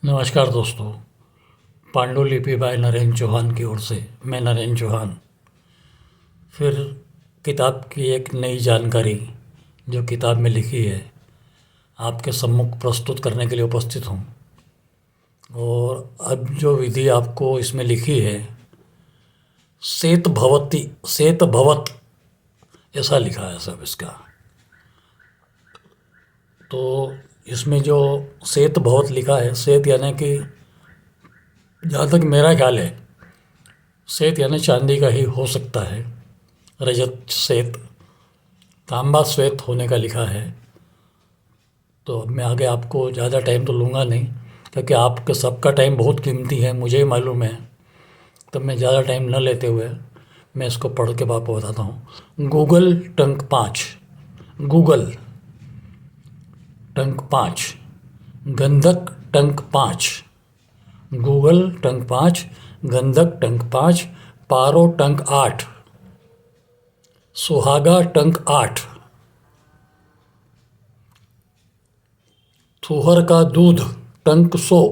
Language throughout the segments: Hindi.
नमस्कार दोस्तों। पांडुलिपि बाय नरेंद्र चौहान की ओर से मैं नरेंद्र चौहान फिर किताब की एक नई जानकारी जो किताब में लिखी है आपके सम्मुख प्रस्तुत करने के लिए उपस्थित हूँ। और अब जो विधि आपको इसमें लिखी है सेत भवत ऐसा लिखा है सब इसका। तो इसमें जो सेत भवत लिखा है, सेत यानी कि जहाँ तक मेरा ख्याल है श्वेत यानी चांदी का ही हो सकता है। रजत श्वेत, तांबा श्वेत होने का लिखा है। तो अब मैं आगे आपको ज़्यादा टाइम तो लूँगा नहीं, क्योंकि आपके सबका टाइम बहुत कीमती है, मुझे ही मालूम है। तो मैं ज़्यादा टाइम न लेते हुए मैं इसको पढ़ के आपको बताता हूँ। गूगल टंक 5, गूगल टंक 5, गंधक टंक 5, गूगल टंक 5, गंधक टंक 5, पारो टंक 8, सुहागा टंक 8, थुहर का दूध टंक 100,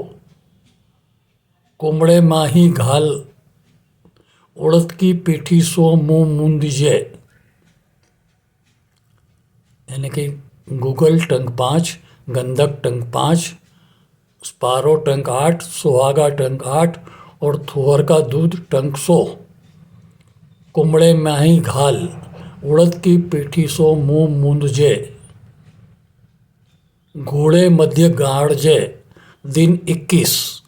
कुमड़े माही घाल उड़द की पीठी सो मुँह मूंदीजे। यानी कि गूगल टंक 5, गंधक टंक 5, स्पारो टंक 8, सुहागा टंक 8 और थुहर का दूध टंक 100, कुमड़े माही घाल उड़द की पीठी सो मुँह मूंदजे, घोड़े मध्य गाड़जे दिन 21।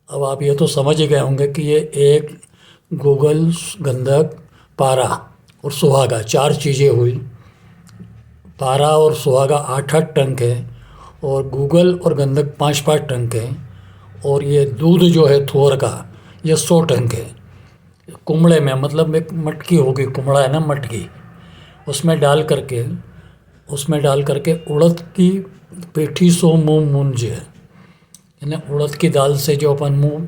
अब आप ये तो समझ ही गए होंगे कि ये एक गूगल, गंधक, पारा और सुहागा 4 चीज़ें हुई। पारा और सुहागा 8-8 टंक है और गूगल और गंधक 5-5 टंक है और ये दूध जो है थुअर का ये 100 टंक है। कुमड़े में मतलब एक मटकी होगी, कुमड़ा है ना मटकी, उसमें डाल करके उड़द की पेठी सो मुँह मूंजे, यानी उड़द की दाल से जो अपन मुँह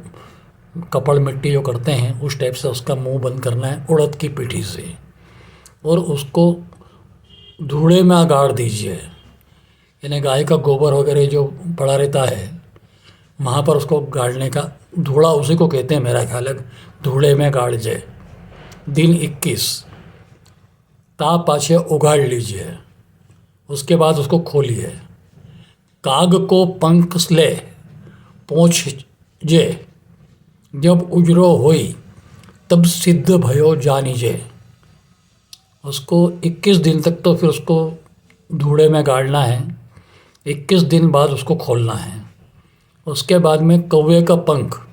कपड़ मिट्टी जो करते हैं उस टाइप से उसका मुंह बंद करना है उड़द की पीठी से, और उसको धूड़े में गाड़ दीजिए। यानी गाय का गोबर वगैरह जो पड़ा रहता है वहाँ पर उसको गाड़ने का, धूड़ा उसी को कहते हैं मेरा ख्याल है, धूड़े में गाड़ जाए दिन 21। ताप पाछे उगाड़ लीजिए, उसके बाद उसको खोलिए। काग को पंख ले पोंछ जे, जब उजरो होई तब सिद्ध भयो जानीजे। उसको 21 दिन तक तो फिर उसको धूड़े में गाड़ना है, 21 दिन बाद उसको खोलना है। उसके बाद में कौवे का पंख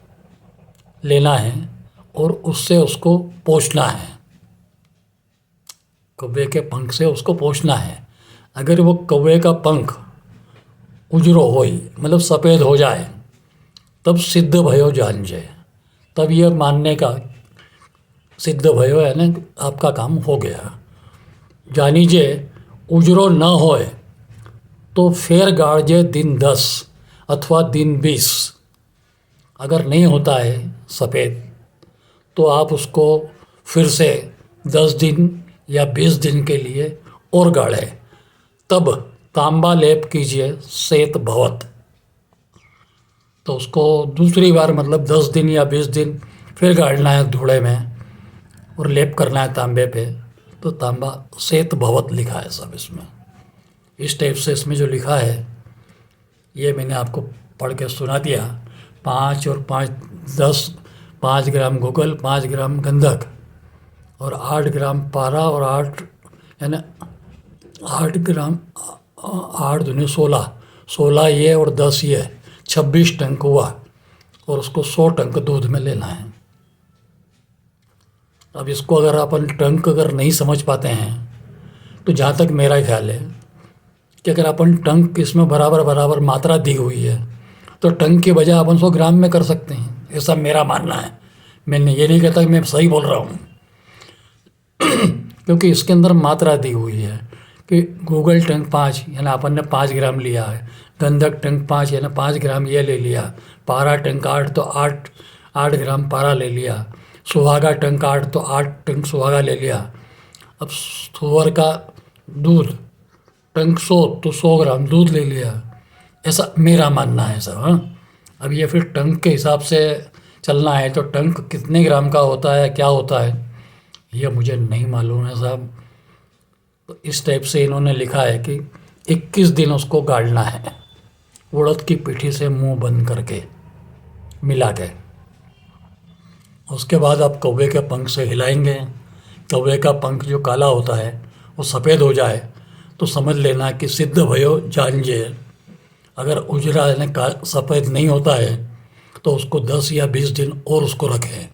लेना है और उससे उसको पोंछना है, कौवे के पंख से उसको पोंछना है। अगर वो कौवे का पंख उजरो होई मतलब सफ़ेद हो जाए तब सिद्ध भयो जान जाए, तब यह मानने का सिद्ध भयो है ना आपका काम हो गया। जानीजे उजरो न होए तो फेर गाड़जे दिन 10 अथवा दिन 20। अगर नहीं होता है सफ़ेद तो आप उसको फिर से 10 दिन या 20 दिन के लिए और गाड़े, तब तांबा लेप कीजिए सेत भवत। तो उसको दूसरी बार मतलब 10 दिन या 20 दिन फिर गाड़ना है धूड़े में और लेप करना है तांबे पे, तो तांबा सेत भवत लिखा है सब इसमें। इस टाइप से इसमें जो लिखा है ये मैंने आपको पढ़ के सुना दिया। 5 और 5 10, 5 ग्राम गूगल, 5 ग्राम गंधक और 8 ग्राम पारा और 8 यानी 8 ग्राम 8 दूनी 16, 16 ये और 10 ये 26 टंक हुआ और उसको 100 टंक दूध में लेना है। अब इसको अगर अपन टंक अगर नहीं समझ पाते हैं तो जहाँ तक मेरा ख्याल है कि अगर अपन टंक इसमें बराबर बराबर मात्रा दी हुई है तो टंक के बजाय अपन 100 ग्राम में कर सकते हैं, ऐसा मेरा मानना है। मैंने ये नहीं कहता कि मैं सही बोल रहा हूँ क्योंकि इसके अंदर मात्रा दी हुई है कि गूगल टंक 5 यानी अपन ने 5 ग्राम लिया है, गंधक टंक 5 यानी 5 ग्राम ये ले लिया, पारा टंक 8 तो 8 ग्राम पारा ले लिया, सुहागा टंक 8 तो 8 टंक सुहागा ले लिया। अब सुअर का दूध टंक 100 तो 100 ग्राम दूध ले लिया। ऐसा मेरा मानना है सर। हाँ, अब ये फिर टंक के हिसाब से चलना है तो टंक कितने ग्राम का होता है, क्या होता है, ये मुझे नहीं मालूम है साहब। तो इस टाइप से इन्होंने लिखा है कि 21 दिन उसको गाड़ना है, उड़द की पीठी से मुंह बंद करके मिला के। उसके बाद आप कौवे के पंख से हिलाएंगे। कौवे का पंख जो काला होता है वो सफ़ेद हो जाए तो समझ लेना कि सिद्ध भयो जानजे। अगर उजरा यानी का सफ़ेद नहीं होता है तो उसको 10 या 20 दिन और उसको रखें,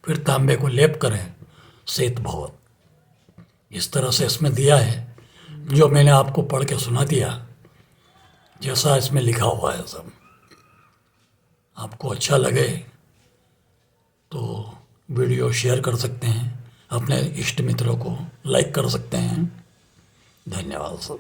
फिर तांबे को लेप करें, सेत भवत। इस तरह से इसमें दिया है, जो मैंने आपको पढ़ के सुना दिया, जैसा इसमें लिखा हुआ है सब। आपको अच्छा लगे तो वीडियो शेयर कर सकते हैं, अपने इष्ट मित्रों को लाइक कर सकते हैं। धन्यवाद सब।